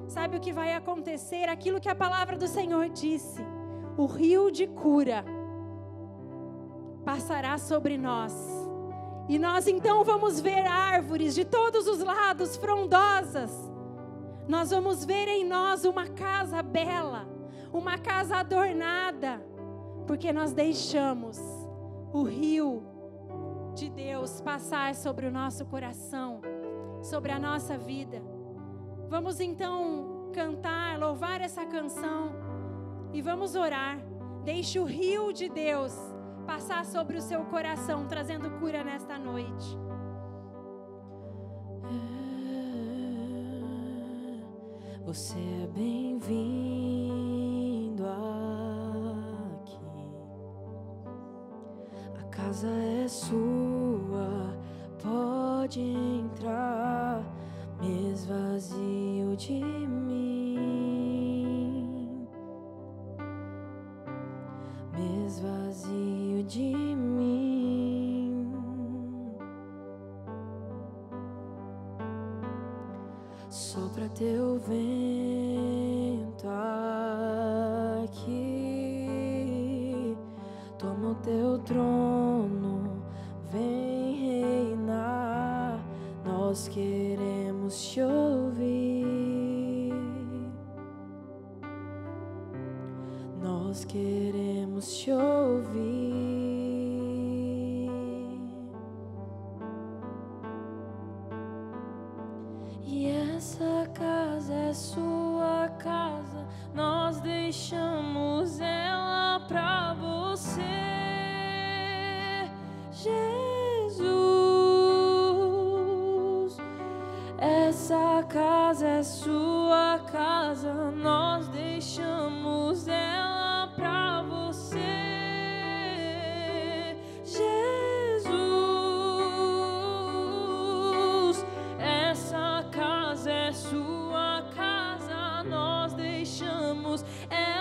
Speaker 1: sabe o que vai acontecer? Aquilo que a palavra do Senhor disse: o rio de cura passará sobre nós. E nós então vamos ver árvores de todos os lados, frondosas. Nós vamos ver em nós uma casa bela, uma casa adornada, porque nós deixamos o rio de Deus passar sobre o nosso coração, sobre a nossa vida. Vamos então cantar, louvar essa canção e vamos orar. Deixe o rio de Deus passar sobre o seu coração, trazendo cura nesta noite.
Speaker 2: Você é bem-vindo aqui. A casa é sua, pode entrar. Me esvazio de mim, me esvazio de mim. Sopra teu vento aqui, toma o teu trono, vem reinar. Nós queremos te ouvir, nós queremos te ouvir. E essa casa é sua casa, nós deixamos ela pra você, Jesus. Essa casa é sua casa, nós deixamos ela pra você, Jesus. Essa casa é sua casa, nós deixamos ela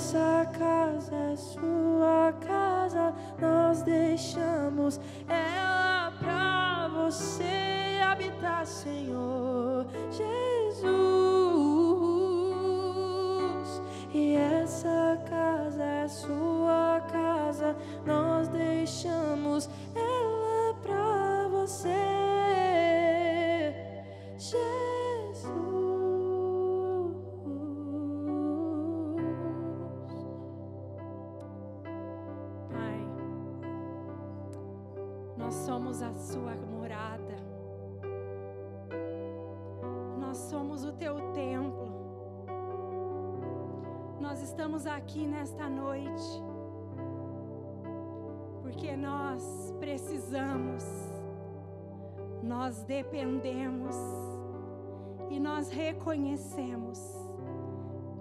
Speaker 2: essa casa é sua casa, nós deixamos ela pra você habitar, Senhor Jesus. E essa casa é sua casa, nós deixamos ela pra você, Jesus.
Speaker 1: Pai, nós somos a sua morada, nós somos o teu templo. Nós estamos aqui nesta noite porque nós precisamos, nós dependemos e nós reconhecemos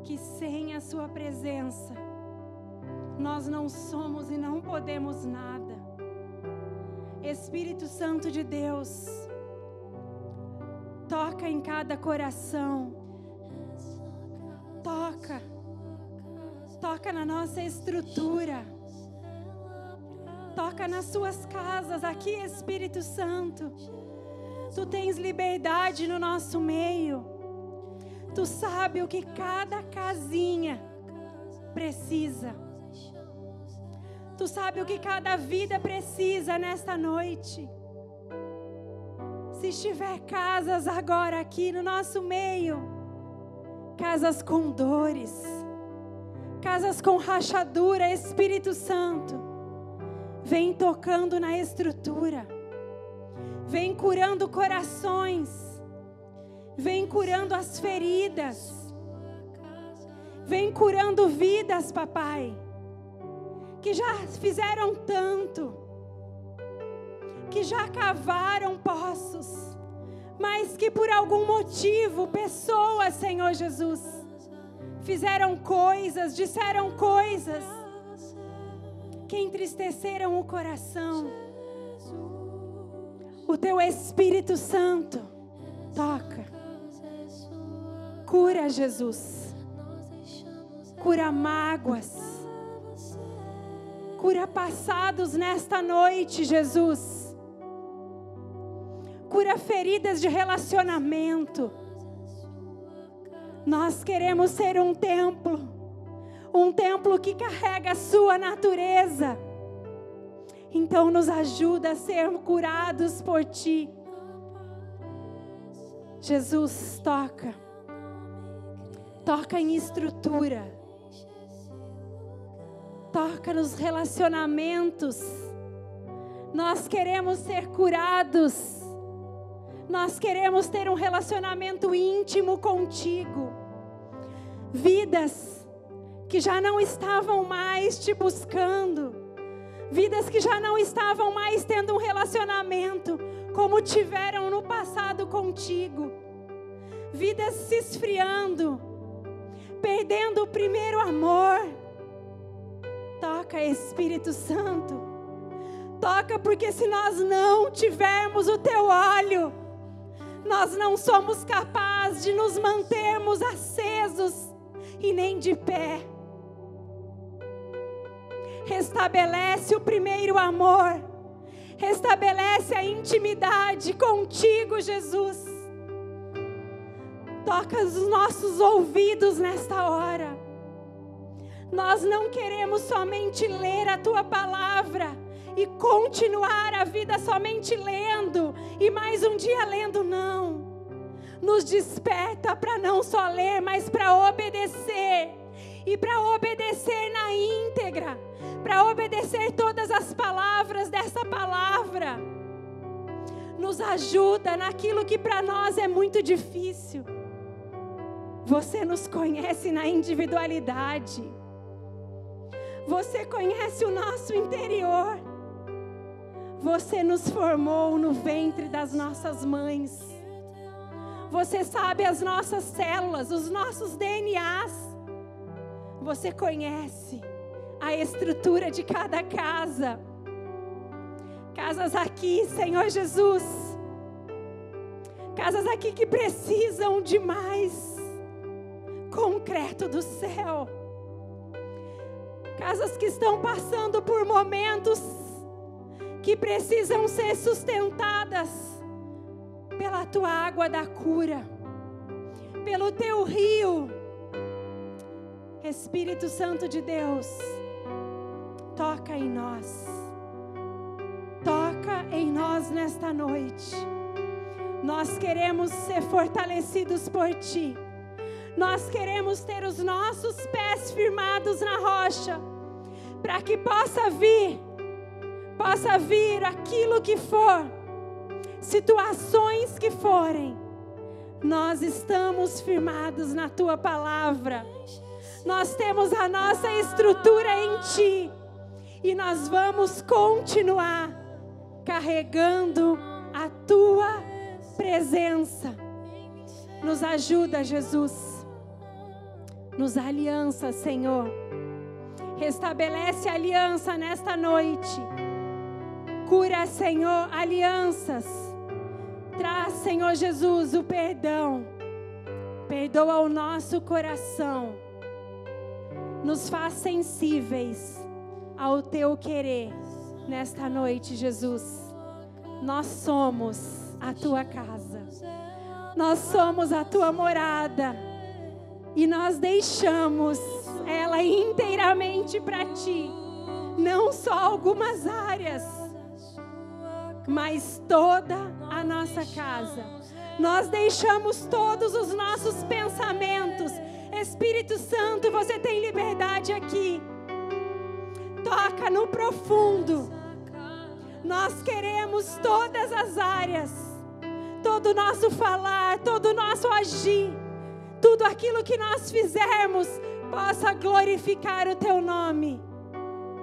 Speaker 1: que sem a sua presença nós não somos e não podemos nada. Espírito Santo de Deus, toca em cada coração, toca na nossa estrutura, toca nas suas casas aqui, Espírito Santo. Tu tens liberdade no nosso meio, tu sabe o que cada casinha precisa, tu sabe o que cada vida precisa nesta noite. Se estiver casas agora aqui no nosso meio, casas com dores, casas com rachadura, Espírito Santo, vem tocando na estrutura, vem curando corações, vem curando as feridas, vem curando vidas, papai, que já fizeram tanto, que já cavaram poços, mas que por algum motivo, pessoas, Senhor Jesus, fizeram coisas, disseram coisas que entristeceram o coração. O teu Espírito Santo toca, cura, Jesus, cura mágoas, cura passados nesta noite, Jesus. Cura feridas de relacionamento. Nós queremos ser um templo que carrega a sua natureza. Então nos ajuda a ser curados por Ti. Jesus, toca em estrutura, toca nos relacionamentos. Nós queremos ser curados. Nós queremos ter um relacionamento íntimo contigo. Vidas que já não estavam mais te buscando. Vidas que já não estavam mais tendo um relacionamento como tiveram no passado contigo. Vidas se esfriando, perdendo o primeiro amor. Toca, Espírito Santo. Toca, porque se nós não tivermos o teu óleo, nós não somos capazes de nos mantermos acesos e nem de pé. Restabelece o primeiro amor. Restabelece a intimidade contigo, Jesus. Toca os nossos ouvidos nesta hora. Nós não queremos somente ler a Tua palavra e continuar a vida somente lendo, e mais um dia lendo, não. Nos desperta para não só ler, mas para obedecer. E para obedecer na íntegra, para obedecer todas as palavras dessa palavra. Nos ajuda naquilo que para nós é muito difícil. Você nos conhece na individualidade. Você conhece o nosso interior. Você nos formou no ventre das nossas mães. Você sabe as nossas células, os nossos DNAs. Você conhece a estrutura de cada casa. Casas aqui, Senhor Jesus. Casas aqui que precisam de mais concreto do céu. Casas que estão passando por momentos que precisam ser sustentadas pela tua água da cura, pelo teu rio. Espírito Santo de Deus, toca em nós. Toca em nós nesta noite. Nós queremos ser fortalecidos por Ti. Nós queremos ter os nossos pés firmados na rocha, para que possa vir aquilo que for, situações que forem. Nós estamos firmados na Tua palavra. Nós temos a nossa estrutura em Ti. E nós vamos continuar carregando a Tua presença. Nos ajuda, Jesus. Nos aliança, Senhor. Restabelece a aliança nesta noite. Cura, Senhor, alianças. Traz, Senhor Jesus, o perdão. Perdoa o nosso coração. Nos faz sensíveis ao Teu querer nesta noite, Jesus. Nós somos a Tua casa. Nós somos a Tua morada. E nós deixamos ela inteiramente para Ti. Não só algumas áreas, mas toda a nossa casa. Nós deixamos todos os nossos pensamentos. Espírito Santo, você tem liberdade aqui. Toca no profundo. Nós queremos todas as áreas. Todo o nosso falar, todo o nosso agir. Tudo aquilo que nós fizermos possa glorificar o Teu nome.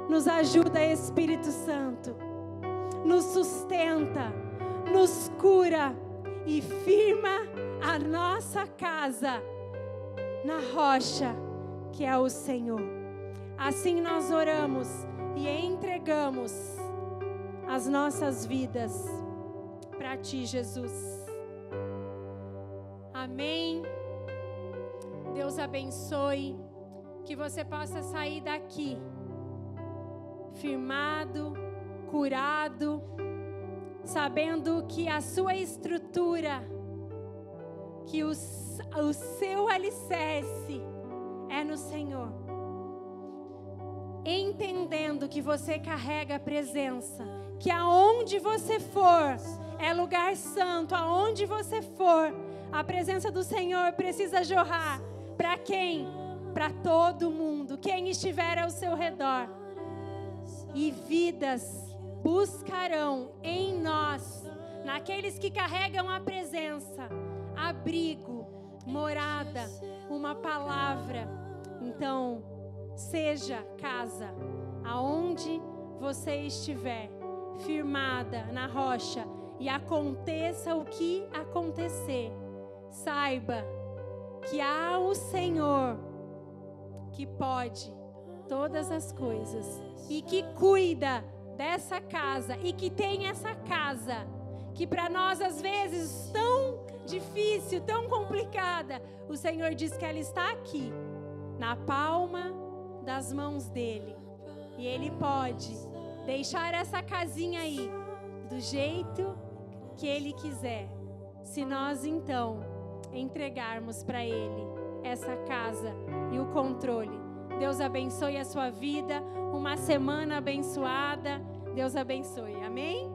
Speaker 1: Nos ajuda, Espírito Santo. Nos sustenta, nos cura e firma a nossa casa na rocha que é o Senhor. Assim nós oramos e entregamos as nossas vidas para Ti, Jesus. Amém. Deus abençoe, que você possa sair daqui firmado, curado, sabendo que a sua estrutura, que o seu alicerce é no Senhor. Entendendo que você carrega a presença, que aonde você for é lugar santo, aonde você for, a presença do Senhor precisa jorrar. Para quem? Para todo mundo, quem estiver ao seu redor. E vidas buscarão em nós, naqueles que carregam a presença, abrigo, morada, uma palavra. Então, seja casa, aonde você estiver, firmada na rocha, e aconteça o que acontecer, saiba que há o Senhor que pode todas as coisas e que cuida dessa casa e que tem essa casa que para nós às vezes tão difícil, tão complicada, o Senhor diz que ela está aqui na palma das mãos dele e ele pode deixar essa casinha aí do jeito que ele quiser, se nós então entregarmos para Ele essa casa e o controle. Deus abençoe a sua vida, uma semana abençoada. Deus abençoe, amém?